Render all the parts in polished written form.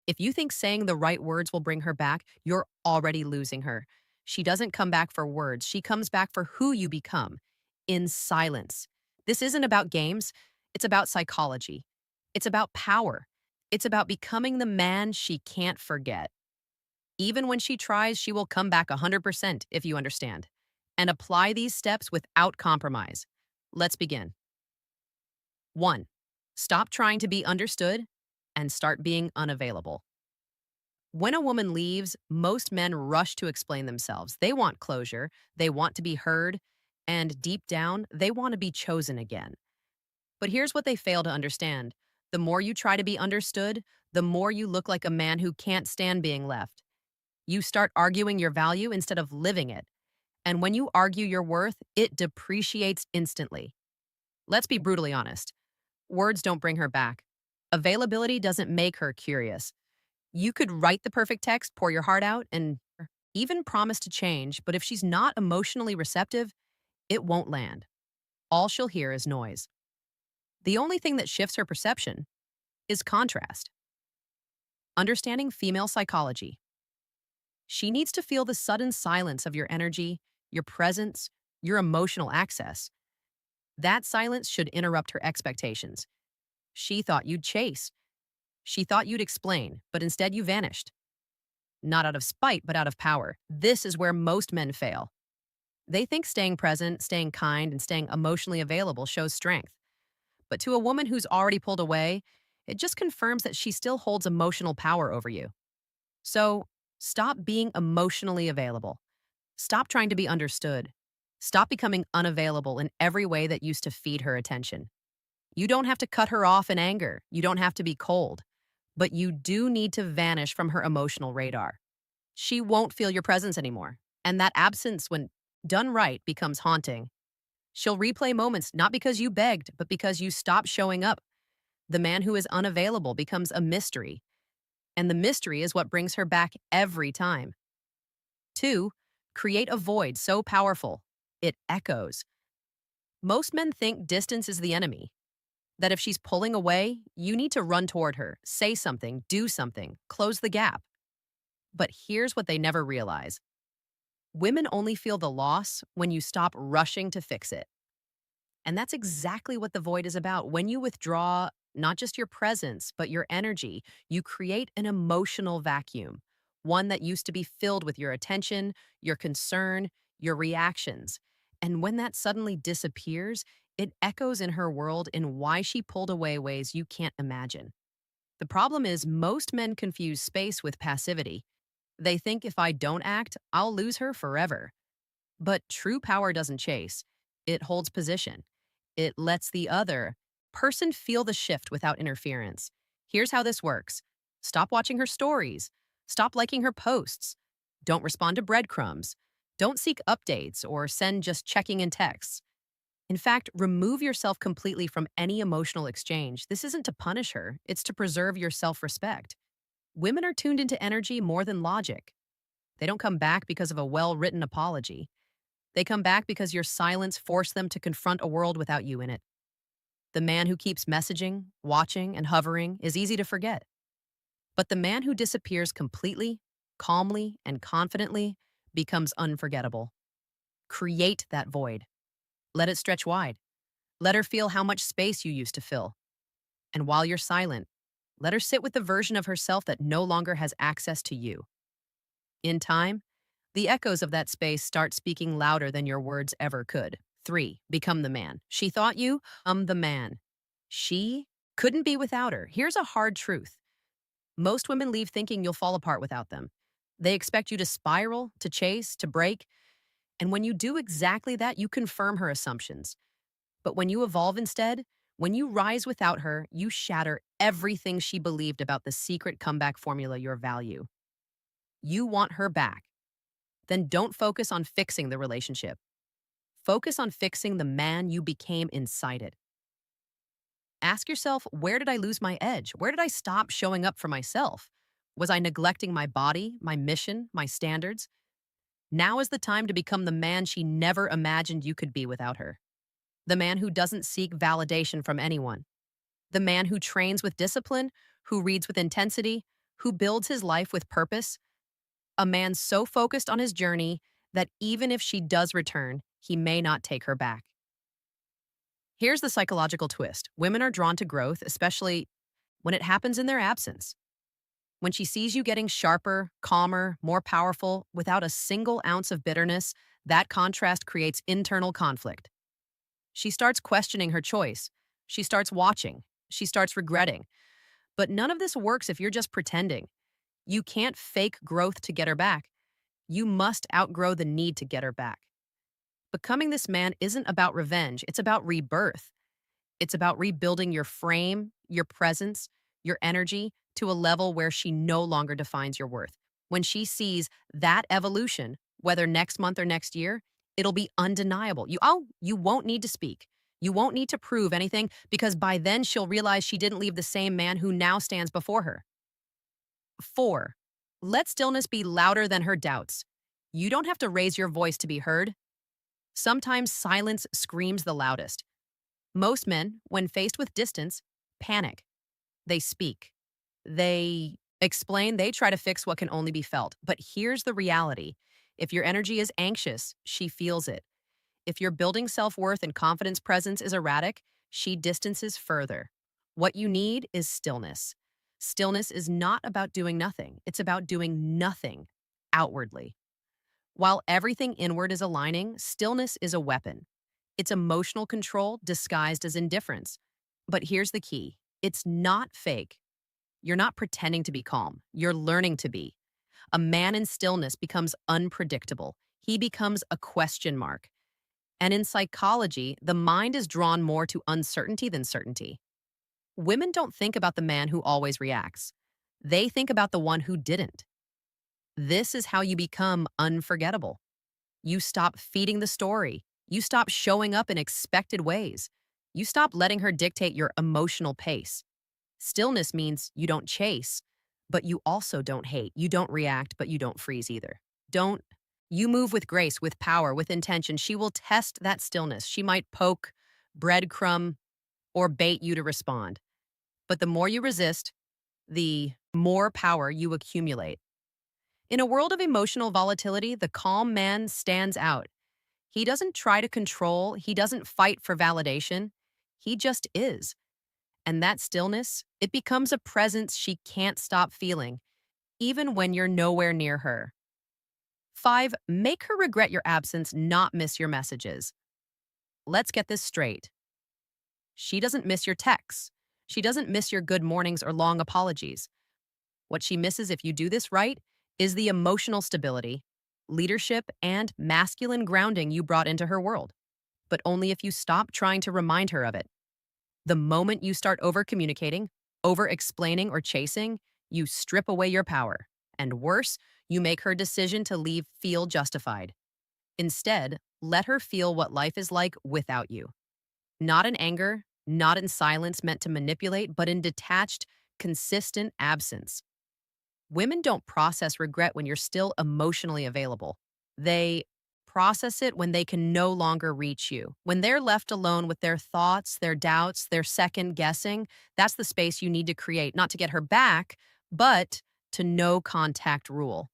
If you think saying the right words will bring her back, you're already losing her. She doesn't come back for words, she comes back for who you become in silence. This isn't about games, it's about psychology. It's about power. It's about becoming the man she can't forget. Even when she tries, she will come back 100% if you understand. And apply these steps without compromise. Let's begin. 1. Stop trying to be understood and start being unavailable. When a woman leaves, most men rush to explain themselves. They want closure, they want to be heard, and deep down, they want to be chosen again. But here's what they fail to understand. The more you try to be understood, the more you look like a man who can't stand being left. You start arguing your value instead of living it. And when you argue your worth, it depreciates instantly. Let's be brutally honest. Words don't bring her back. Availability doesn't make her curious. You could write the perfect text, pour your heart out, and even promise to change, but if she's not emotionally receptive, it won't land. All she'll hear is noise. The only thing that shifts her perception is contrast. Understanding female psychology. She needs to feel the sudden silence of your energy, your presence, your emotional access. That silence should interrupt her expectations. She thought you'd chase. She thought you'd explain, but instead you vanished. Not out of spite, but out of power. This is where most men fail. They think staying present, staying kind, and staying emotionally available shows strength. But to a woman who's already pulled away, it just confirms that she still holds emotional power over you. So, stop being emotionally available. Stop trying to be understood. Stop becoming unavailable in every way that used to feed her attention. You don't have to cut her off in anger. You don't have to be cold. But you do need to vanish from her emotional radar. She won't feel your presence anymore. And that absence, when done right, becomes haunting. She'll replay moments not because you begged, but because you stopped showing up. The man who is unavailable becomes a mystery. And the mystery is what brings her back every time. 2. Create a void so powerful, it echoes. Most men think distance is the enemy, that if she's pulling away, you need to run toward her, say something, do something, close the gap. But here's what they never realize. Women only feel the loss when you stop rushing to fix it. And that's exactly what the void is about. When you withdraw not just your presence, but your energy, you create an emotional vacuum, one that used to be filled with your attention, your concern, your reactions. And when that suddenly disappears, it echoes in her world in why she pulled away ways you can't imagine. The problem is most men confuse space with passivity. They think if I don't act, I'll lose her forever. But true power doesn't chase. It holds position. It lets the other person feel the shift without interference. Here's how this works. Stop watching her stories. Stop liking her posts. Don't respond to breadcrumbs. Don't seek updates or send just checking in texts. In fact, remove yourself completely from any emotional exchange. This isn't to punish her, it's to preserve your self-respect. Women are tuned into energy more than logic. They don't come back because of a well-written apology. They come back because your silence forced them to confront a world without you in it. The man who keeps messaging, watching, and hovering is easy to forget. But the man who disappears completely, calmly, and confidently becomes unforgettable. Create that void. Let it stretch wide. Let her feel how much space you used to fill. And while you're silent, let her sit with the version of herself that no longer has access to you. In time, the echoes of that space start speaking louder than your words ever could. 3. Become the man. She thought you, the man. She couldn't be without her. Here's a hard truth. Most women leave thinking you'll fall apart without them. They expect you to spiral, to chase, to break. And when you do exactly that, you confirm her assumptions. But when you evolve instead, when you rise without her, you shatter everything she believed about the secret comeback formula, your value. You want her back. Then don't focus on fixing the relationship. Focus on fixing the man you became inside it. Ask yourself, where did I lose my edge? Where did I stop showing up for myself? Was I neglecting my body, my mission, my standards? Now is the time to become the man she never imagined you could be without her. The man who doesn't seek validation from anyone. The man who trains with discipline, who reads with intensity, who builds his life with purpose, a man so focused on his journey that even if she does return, he may not take her back. Here's the psychological twist. Women are drawn to growth, especially when it happens in their absence. When she sees you getting sharper, calmer, more powerful, without a single ounce of bitterness, that contrast creates internal conflict. She starts questioning her choice. She starts watching. She starts regretting. But none of this works if you're just pretending. You can't fake growth to get her back. You must outgrow the need to get her back. Becoming this man isn't about revenge, it's about rebirth. It's about rebuilding your frame, your presence, your energy to a level where she no longer defines your worth. When she sees that evolution, whether next month or next year, it'll be undeniable. You won't need to speak. You won't need to prove anything because by then she'll realize she didn't leave the same man who now stands before her. 4. Let stillness be louder than her doubts. You don't have to raise your voice to be heard. Sometimes silence screams the loudest. Most men, when faced with distance, panic. They speak. They explain, they try to fix what can only be felt. But here's the reality. If your energy is anxious, she feels it. If your building self-worth and confidence presence is erratic, she distances further. What you need is stillness. Stillness is not about doing nothing. It's about doing nothing outwardly. While everything inward is aligning, stillness is a weapon. It's emotional control disguised as indifference. But here's the key. It's not fake. You're not pretending to be calm. You're learning to be. A man in stillness becomes unpredictable. He becomes a question mark. And in psychology, the mind is drawn more to uncertainty than certainty. Women don't think about the man who always reacts. They think about the one who didn't. This is how you become unforgettable. You stop feeding the story. You stop showing up in expected ways. You stop letting her dictate your emotional pace. Stillness means you don't chase, but you also don't hate. You don't react, but you don't freeze either. Don't. You move with grace, with power, with intention. She will test that stillness. She might poke, breadcrumb, or bait you to respond. But the more you resist, the more power you accumulate. In a world of emotional volatility, the calm man stands out. He doesn't try to control, he doesn't fight for validation. He just is. And that stillness, it becomes a presence she can't stop feeling, even when you're nowhere near her. 5. Make her regret your absence, not miss your messages. Let's get this straight. She doesn't miss your texts. She doesn't miss your good mornings or long apologies. What she misses if you do this right is the emotional stability, leadership, and masculine grounding you brought into her world. But only if you stop trying to remind her of it. The moment you start over-communicating, over-explaining, or chasing, you strip away your power. And worse, you make her decision to leave feel justified. Instead, let her feel what life is like without you. Not in anger, not in silence meant to manipulate, but in detached, consistent absence. Women don't process regret when you're still emotionally available. They process it when they can no longer reach you. When they're left alone with their thoughts, their doubts, their second guessing, that's the space you need to create, not to get her back, but to no contact rule.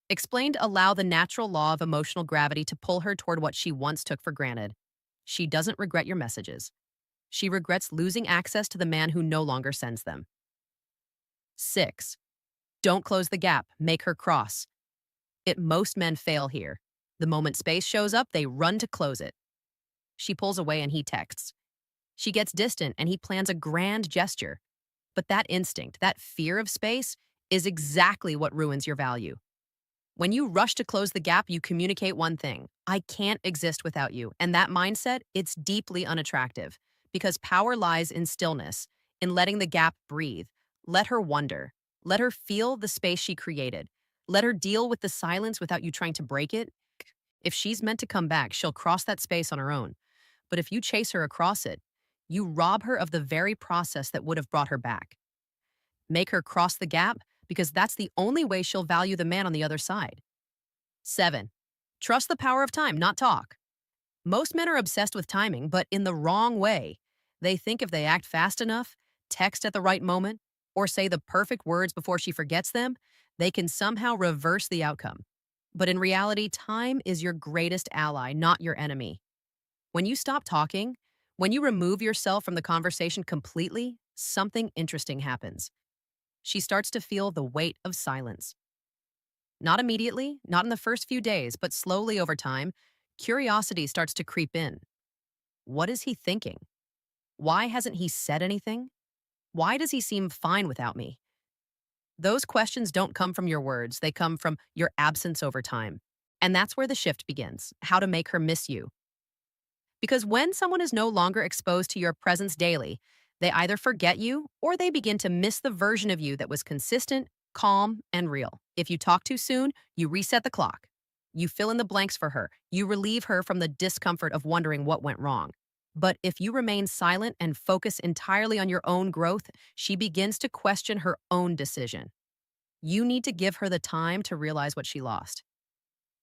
Explained, allow the natural law of emotional gravity to pull her toward what she once took for granted. She doesn't regret your messages. She regrets losing access to the man who no longer sends them. 6. Don't close the gap. Make her cross. Most men fail here. The moment space shows up, they run to close it. She pulls away and he texts. She gets distant and he plans a grand gesture. But that instinct, that fear of space, is exactly what ruins your value. When you rush to close the gap, you communicate one thing: I can't exist without you. And that mindset, it's deeply unattractive because power lies in stillness, in letting the gap breathe. Let her wonder. Let her feel the space she created. Let her deal with the silence without you trying to break it. If she's meant to come back, she'll cross that space on her own. But if you chase her across it, you rob her of the very process that would have brought her back. Make her cross the gap because that's the only way she'll value the man on the other side. 7. Trust the power of time, not talk. Most men are obsessed with timing, but in the wrong way. They think if they act fast enough, text at the right moment, or say the perfect words before she forgets them, they can somehow reverse the outcome. But in reality, time is your greatest ally, not your enemy. When you stop talking, when you remove yourself from the conversation completely, something interesting happens. She starts to feel the weight of silence. Not immediately, not in the first few days, but slowly over time, curiosity starts to creep in. What is he thinking? Why hasn't he said anything? Why does he seem fine without me? Those questions don't come from your words, they come from your absence over time. And that's where the shift begins, how to make her miss you. Because when someone is no longer exposed to your presence daily, they either forget you or they begin to miss the version of you that was consistent, calm, and real. If you talk too soon, you reset the clock. You fill in the blanks for her. You relieve her from the discomfort of wondering what went wrong. But if you remain silent and focus entirely on your own growth, she begins to question her own decision. You need to give her the time to realize what she lost.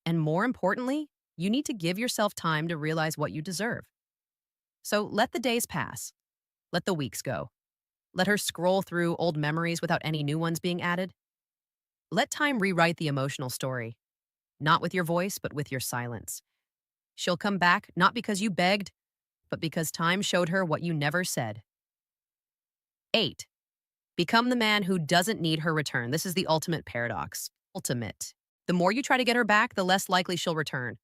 And more importantly, you need to give yourself time to realize what you deserve. So let the days pass. Let the weeks go. Let her scroll through old memories without any new ones being added. Let time rewrite the emotional story, not with your voice, but with your silence. She'll come back not because you begged, but because time showed her what you never said. 8. Become the man who doesn't need her return. This is the ultimate paradox. Ultimate. The more you try to get her back, the less likely she'll return.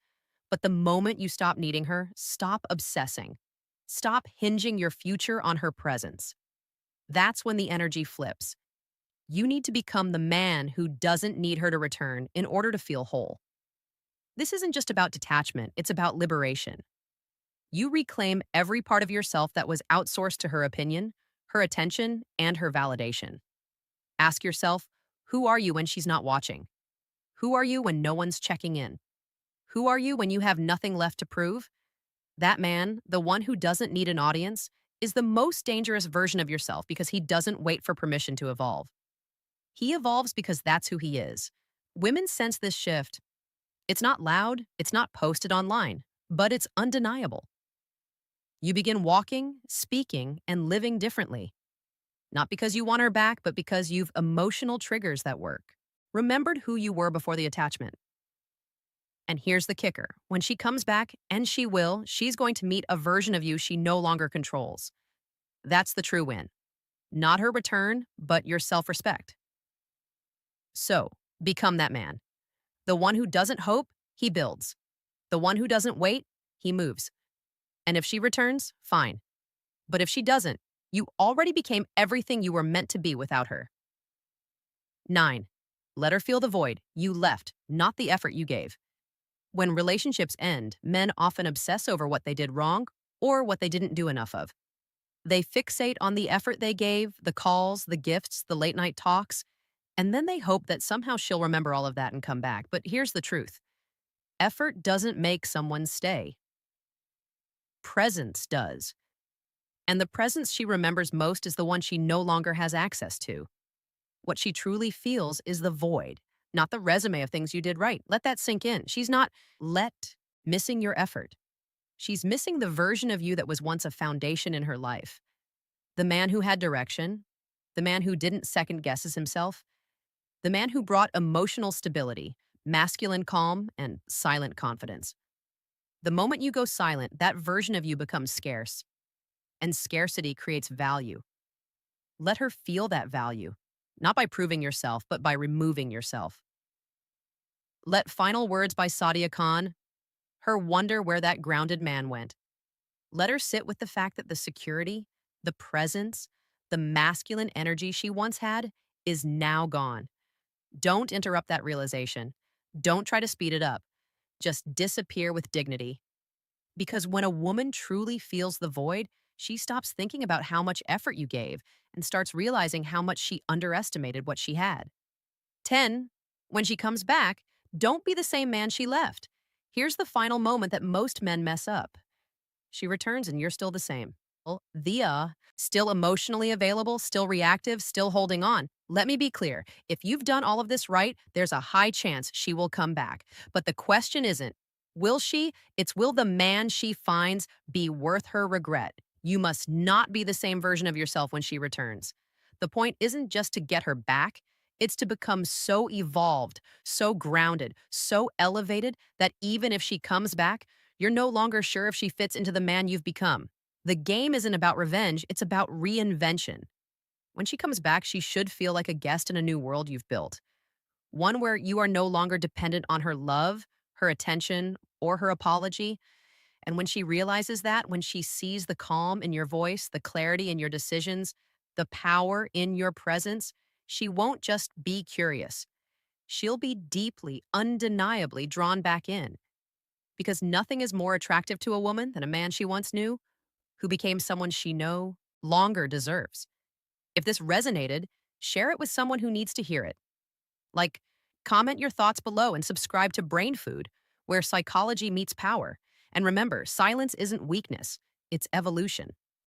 But the moment you stop needing her, stop obsessing. Stop hinging your future on her presence. That's when the energy flips. You need to become the man who doesn't need her to return in order to feel whole. This isn't just about detachment, it's about liberation. You reclaim every part of yourself that was outsourced to her opinion, her attention, and her validation. Ask yourself, who are you when she's not watching? Who are you when no one's checking in? Who are you when you have nothing left to prove? That man, the one who doesn't need an audience, is the most dangerous version of yourself because he doesn't wait for permission to evolve. He evolves because that's who he is. Women sense this shift. It's not loud, it's not posted online, but it's undeniable. You begin walking, speaking, and living differently. Not because you want her back, but because you've emotional triggers that work. Remembered who you were before the attachment. And here's the kicker. When she comes back, and she will, she's going to meet a version of you she no longer controls. That's the true win. Not her return, but your self-respect. So, become that man. The one who doesn't hope, he builds. The one who doesn't wait, he moves. And if she returns, fine. But if she doesn't, you already became everything you were meant to be without her. 9. Let her feel the void. You left, not the effort you gave. When relationships end, men often obsess over what they did wrong or what they didn't do enough of. They fixate on the effort they gave, the calls, the gifts, the late night talks, and then they hope that somehow she'll remember all of that and come back. But here's the truth. Effort doesn't make someone stay. Presence does. And the presence she remembers most is the one she no longer has access to. What she truly feels is the void, not the resume of things you did right. Let that sink in. She's not missing your effort. She's missing the version of you that was once a foundation in her life. The man who had direction, the man who didn't second guess himself, the man who brought emotional stability, masculine calm, and silent confidence. The moment you go silent, that version of you becomes scarce, and scarcity creates value. Let her feel that value, not by proving yourself, but by removing yourself. Let Final Words by Sadia Khan, her wonder where that grounded man went. Let her sit with the fact that the security, the presence, the masculine energy she once had is now gone. Don't interrupt that realization. Don't try to speed it up. Just disappear with dignity. Because when a woman truly feels the void, she stops thinking about how much effort you gave and starts realizing how much she underestimated what she had. 10. When she comes back, don't be the same man she left. Here's the final moment that most men mess up. She returns and you're still the same. Still emotionally available, still reactive, still holding on. Let me be clear. If you've done all of this right, there's a high chance she will come back. But the question isn't, will she? It's will the man she finds be worth her regret? You must not be the same version of yourself when she returns. The point isn't just to get her back, it's to become so evolved, so grounded, so elevated that even if she comes back, you're no longer sure if she fits into the man you've become. The game isn't about revenge, it's about reinvention. When she comes back, she should feel like a guest in a new world you've built. One where you are no longer dependent on her love, her attention, or her apology. And when she realizes that, when she sees the calm in your voice, the clarity in your decisions, the power in your presence, she won't just be curious. She'll be deeply, undeniably drawn back in. Because nothing is more attractive to a woman than a man she once knew, who became someone she no longer deserves. If this resonated, share it with someone who needs to hear it. Like, comment your thoughts below and subscribe to Brain Food, where psychology meets power. And remember, silence isn't weakness, it's evolution.